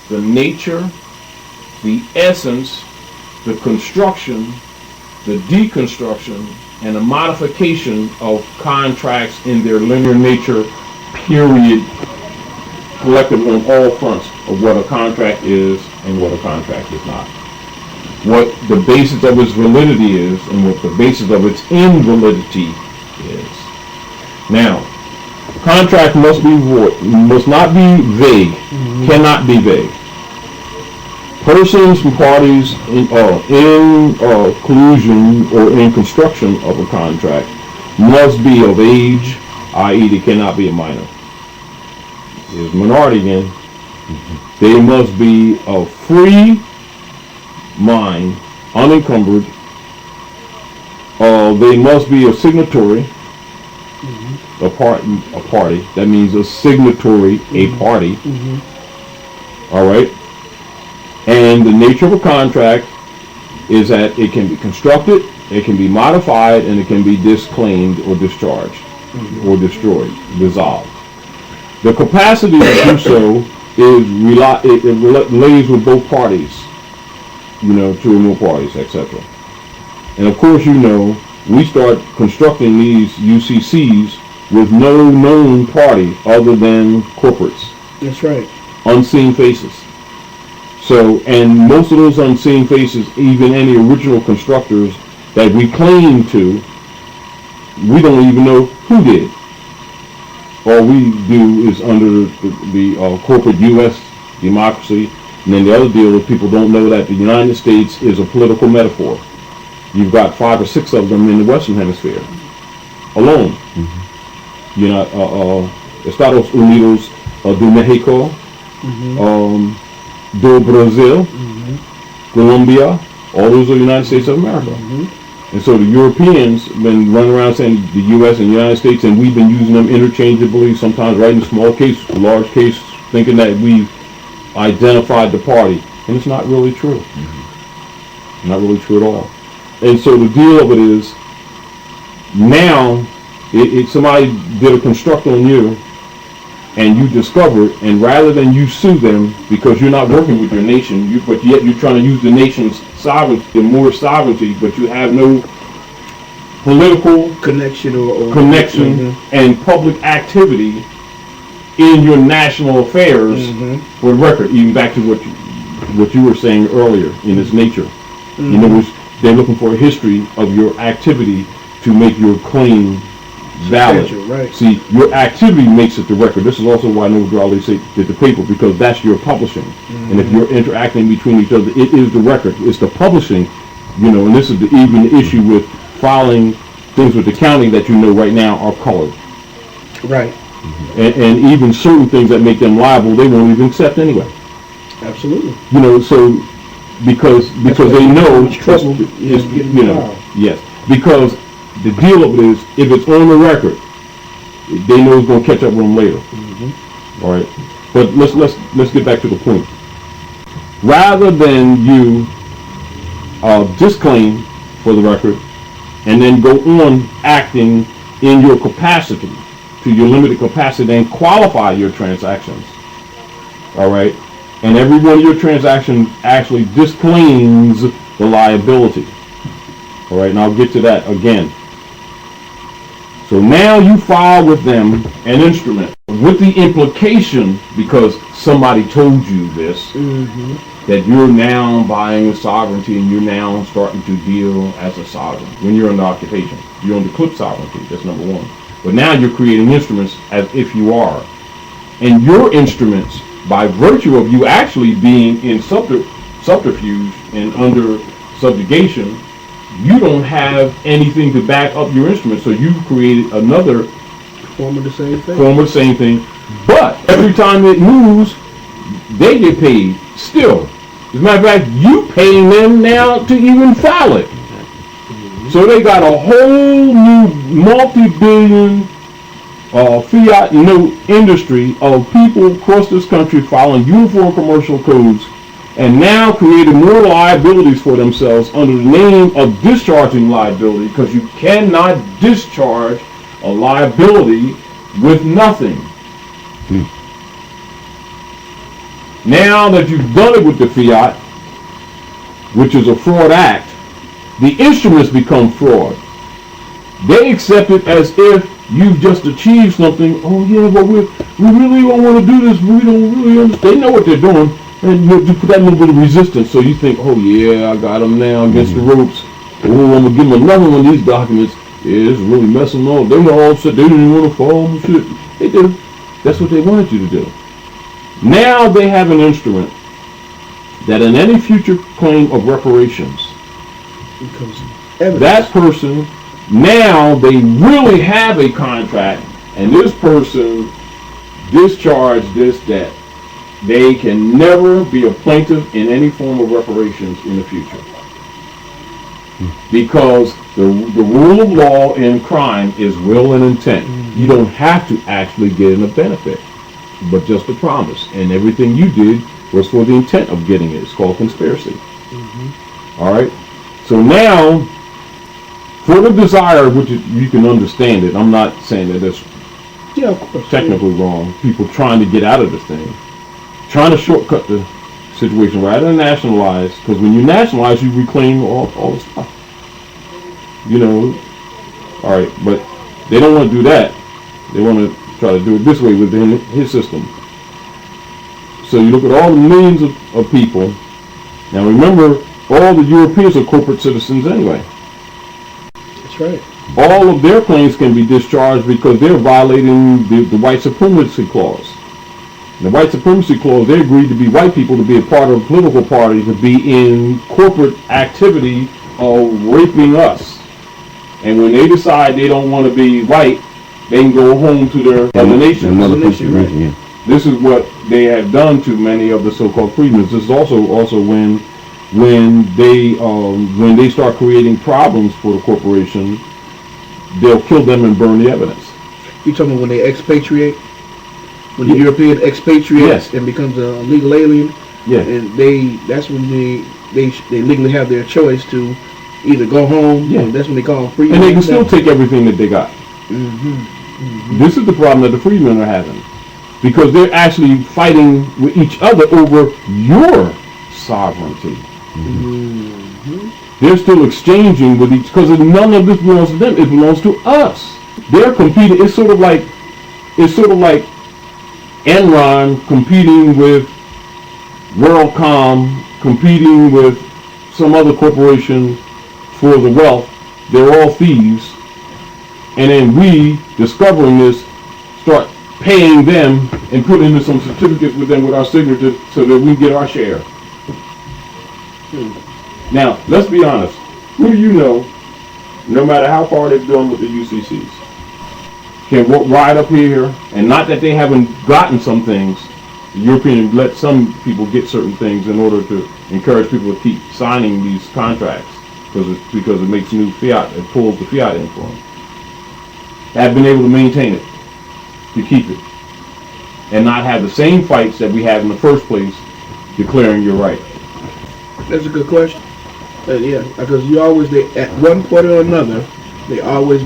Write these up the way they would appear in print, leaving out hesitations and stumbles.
the nature, the essence, the construction, the deconstruction, and the modification of contracts in their linear nature, period, collected on all fronts of what a contract is and what a contract is not. What the basis of its validity is and what the basis of its invalidity is. Now, contract must be void, must not be vague, cannot be vague. Persons and parties in collusion or in construction of a contract must be of age, i.e. they cannot be a minor. Here's minority again. They must be of free mind, unencumbered. They must be a signatory, a party. That means a signatory, a party. All right. And the nature of a contract is that it can be constructed, it can be modified, and it can be disclaimed or discharged or destroyed, dissolved. The capacity to do so is it lays with both parties, two or more parties, etc. And of course, we start constructing these UCCs with no known party other than corporates. That's right. Unseen faces. So, and most of those unseen faces, even any original constructors that we claim to, we don't even know who did. All we do is under the corporate U.S. democracy, and then the other deal is people don't know that the United States is a political metaphor. You've got 5 or 6 of them in the Western Hemisphere alone. Estados Unidos do Mexico, do Brazil, Colombia, all those are the United States of America. And so the Europeans been running around saying the U.S. and the United States, and we've been using them interchangeably, sometimes writing small case, large case, thinking that we've identified the party. And it's not really true. Not really true at all. And so the deal of it is, now, if somebody did a construct on you, and you discover it, and rather than you sue them because you're not working with your nation, but yet you're trying to use the nation's sovereignty, more sovereignty, but you have no political connection and public activity in your national affairs. For the record, even back to what you were saying earlier in its nature. In other words, they're looking for a history of your activity to make your claim valid. Right. See, your activity makes it the record. This is also why Noble Raleigh did the paper, because that's your publishing. And if you're interacting between each other, it is the record. It's the publishing, and this is even the issue with filing things with the county that right now are colored. Right. And even certain things that make them liable, they won't even accept anyway. Absolutely. So because they know trouble yes, because the deal of it is, if it's on the record, they know it's going to catch up with them later. All right, but let's get back to the point. Rather than you disclaim for the record, and then go on acting in your capacity, to your limited capacity, and qualify your transactions. All right, and every one of your transactions actually disclaims the liability. All right, and I'll get to that again. So now you file with them an instrument with the implication, because somebody told you this, that you're now buying a sovereignty and you're now starting to deal as a sovereign. When you're under occupation, you're under clip sovereignty. That's number one. But now you're creating instruments as if you are. And your instruments, by virtue of you actually being in subterfuge and under subjugation, you don't have anything to back up your instrument, so you've created another form of the same thing. But every time it moves, they get paid still. As a matter of fact, you paying them now to even file it. So they got a whole new multi-billion fiat industry of people across this country filing uniform commercial codes, and now creating more liabilities for themselves under the name of discharging liability, because you cannot discharge a liability with nothing. Now that you've done it with the fiat, which is a fraud act, the instruments become fraud. They accept it as if you've just achieved something. Oh yeah, but we really don't want to do this. We don't really understand. They know what they're doing, and you put that little bit of resistance. So you think, oh yeah, I got them now against the ropes. Oh, I'm gonna give them another one of these documents. Yeah, it's really messing up. They all said they didn't want to follow and shit. They did. That's what they wanted you to do. Now they have an instrument that in any future claim of reparations, that person, now they really have a contract, and this person discharged this debt. They can never be a plaintiff in any form of reparations in the future. Because the rule of law in crime is will and intent. You don't have to actually get a benefit, but just a promise. And everything you did was for the intent of getting it. It's called conspiracy. All right? So now, for the desire, which you can understand it, I'm not saying that that's technically wrong. People trying to get out of this thing, trying to shortcut the situation rather than nationalize, because when you nationalize, you reclaim all the stuff. You know, all right, but they don't want to do that. They want to try to do it this way within his system. So you look at all the millions of people. Now remember, all the Europeans are corporate citizens anyway. That's right. All of their claims can be discharged because they're violating the white supremacy clause. The white supremacy clause, they agreed to be white people, to be a part of a political party, to be in corporate activity of raping us. And when they decide they don't want to be white, they can go home to their other nations. This is what they have done to many of the so-called freedmen. This is also when they start creating problems for the corporation, they'll kill them and burn the evidence. You talking about when they expatriate? When the European expatriates and becomes a legal alien? Yeah. And that's when they legally have their choice to either go home, and that's when they call them free. And they can still take everything that they got. This is the problem that the freedmen are having, because they're actually fighting with each other over your sovereignty. They're still exchanging with each, because none of this belongs to them. It belongs to us. They're competing. It's sort of like Enron competing with WorldCom, competing with some other corporation for the wealth. They're all thieves. And then we, discovering this, start paying them and putting in some certificates with them with our signature so that we get our share. Now, let's be honest. Who do you know, no matter how far they've gone with the UCCs, can ride up here, and not that they haven't gotten some things, the Europeans let some people get certain things in order to encourage people to keep signing these contracts, because it makes new fiat, it pulls the fiat in for them. Have been able to maintain it, to keep it, and not have the same fights that we had in the first place declaring your right. That's a good question. Yeah, because at one point or another, they always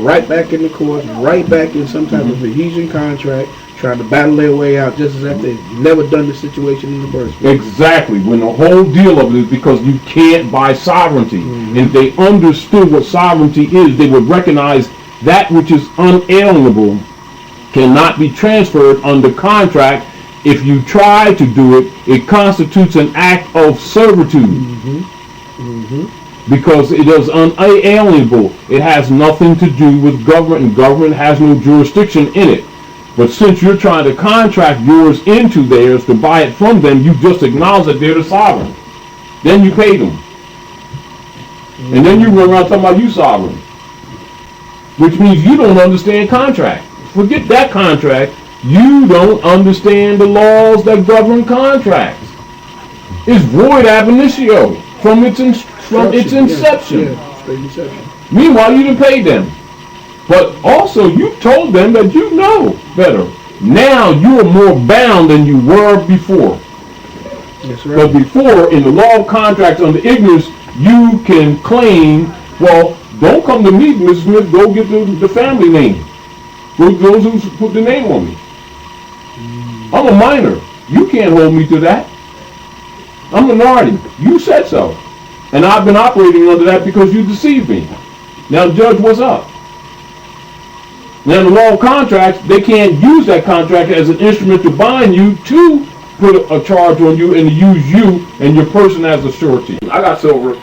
right back in the courts, right back in some type of adhesion contract, trying to battle their way out, just as if they've never done the situation in the first place. Exactly. When the whole deal of it is because you can't buy sovereignty. And if they understood what sovereignty is, they would recognize that which is unalienable cannot be transferred under contract. If you try to do it, it constitutes an act of servitude. Because it is unalienable. It has nothing to do with government, and government has no jurisdiction in it. But since you're trying to contract yours into theirs to buy it from them, you just acknowledge that they're the sovereign. Then you pay them. And then you run around talking about you sovereign. Which means you don't understand contract. Forget that contract. You don't understand the laws that govern contracts. It's void ab initio from its inception. Meanwhile, you didn't pay them. But also, you told them that you know better. Now you are more bound than you were before. That's right. But before, in the law of contracts under ignorance, you can claim, well, don't come to me, Mrs. Smith, go get the family name. Those who put the name on me. I'm a minor. You can't hold me to that. I'm a minority. You said so. And I've been operating under that because you deceived me. Now, Judge, what's up? Now, the law of contracts, they can't use that contract as an instrument to bind you to put a charge on you and to use you and your person as a surety. I got silver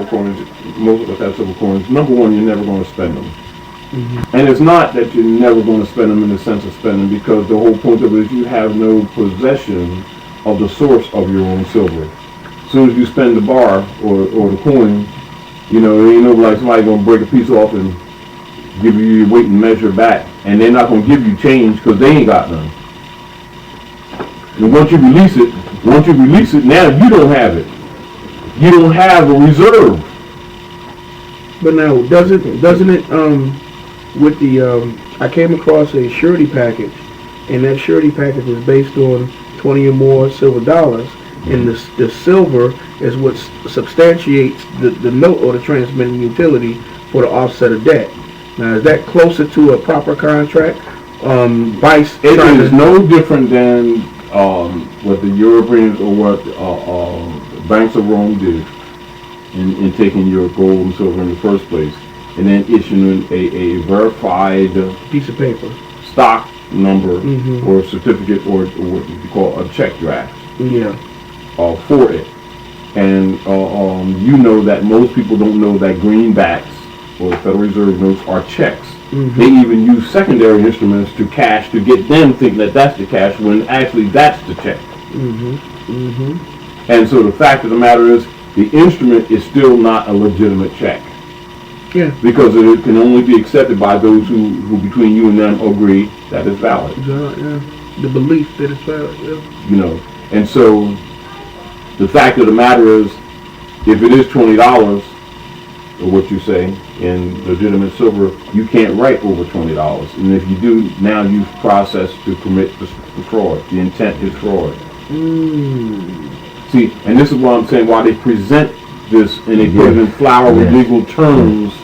coins. Most of us have silver coins. Number one, you're never going to spend them. Mm-hmm. And it's not that you're never going to spend them in the sense of spending, because the whole point of it is you have no possession of the source of your own silver. As soon as you spend the bar or the coin, you know, ain't no like somebody going to break a piece off and give you your weight and measure back, and they're not going to give you change because they ain't got none. And once you release it, now you don't have it. You don't have a reserve. But now, doesn't it with the I came across a surety package, and that surety package is based on 20 or more silver dollars, and the silver is what substantiates the note or the transmitting utility for the offset of debt. Now, is that closer to a proper contract? It is no different than what the Europeans or what Banks of Rome did in taking your gold and silver in the first place, and then issuing a verified piece of paper, stock number, or certificate, or what you call a check draft. Yeah. For it. And you know that most people don't know that greenbacks or the Federal Reserve notes are checks. They even use secondary instruments to cash to get them thinking that that's the cash when actually that's the check. And so the fact of the matter is the instrument is still not a legitimate check. Yeah. Because it can only be accepted by those who between you and them agree that it's valid. Yeah. The belief that it's valid. Yeah. You know, and so the fact of the matter is, if it is $20, or what you say, in legitimate silver, you can't write over $20. And if you do, now you've processed to commit the fraud. The intent is fraud. See, and this is why I'm saying why they present this in a given flower with legal terms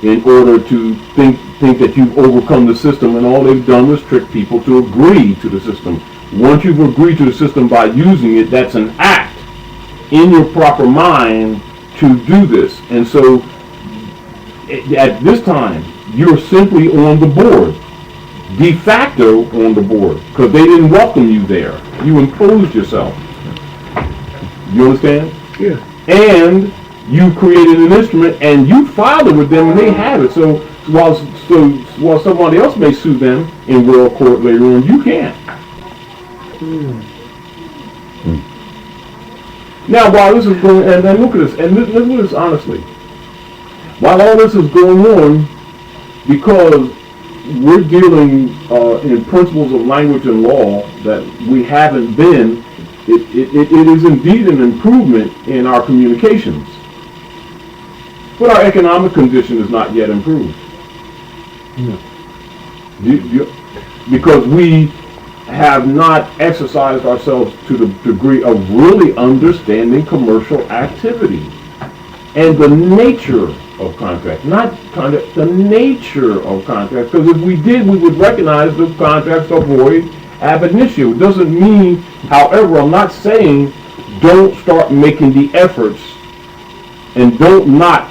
in order to think that you've overcome the system, and all they've done was trick people to agree to the system. Once you've agreed to the system by using it, that's an act in your proper mind to do this. And so at this time, you're simply on the board, de facto on the board, because they didn't welcome you there. You imposed yourself. You understand? Yeah. And you created an instrument, and you filed it with them, and they have it. So while somebody else may sue them in world court later on, you can't. Now, while this is going, and then look at this, and look at this honestly. While all this is going on, because we're dealing in principles of language and law that we haven't been, it is indeed an improvement in our communications. But our economic condition is not yet improved. Because we have not exercised ourselves to the degree of really understanding commercial activity and the nature of contract, not contract, the nature of contract. Because if we did, we would recognize that contracts are void ab initio. It doesn't mean, however, I'm not saying don't start making the efforts and don't not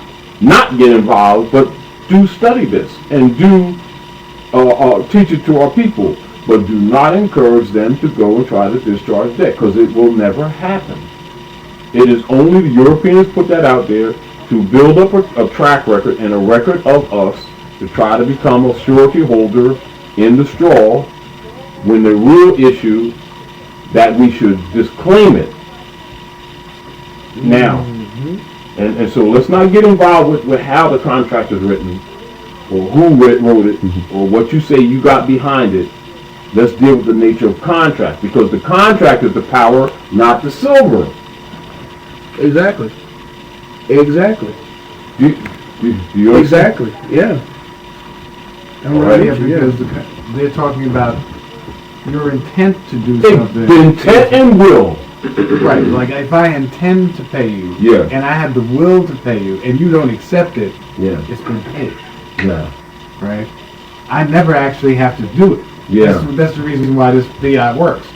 get involved, but do study this and do teach it to our people. But do not encourage them to go and try to discharge debt, because it will never happen. It is only the Europeans put that out there to build up a track record and a record of us to try to become a surety holder in the straw, when the real issue that we should disclaim it now. And so let's not get involved with how the contract is written, or who wrote it, or what you say you got behind it. Let's deal with the nature of contract, because the contract is the power, not the silver. Exactly. Do you exactly. Yeah. I'm right here because they're talking about your intent to do something. The intent and will. Right. Like if I intend to pay you, and I have the will to pay you, and you don't accept it, it's been paid. Yeah. Right. I never actually have to do it. Yeah. That's the reason why this fiat works.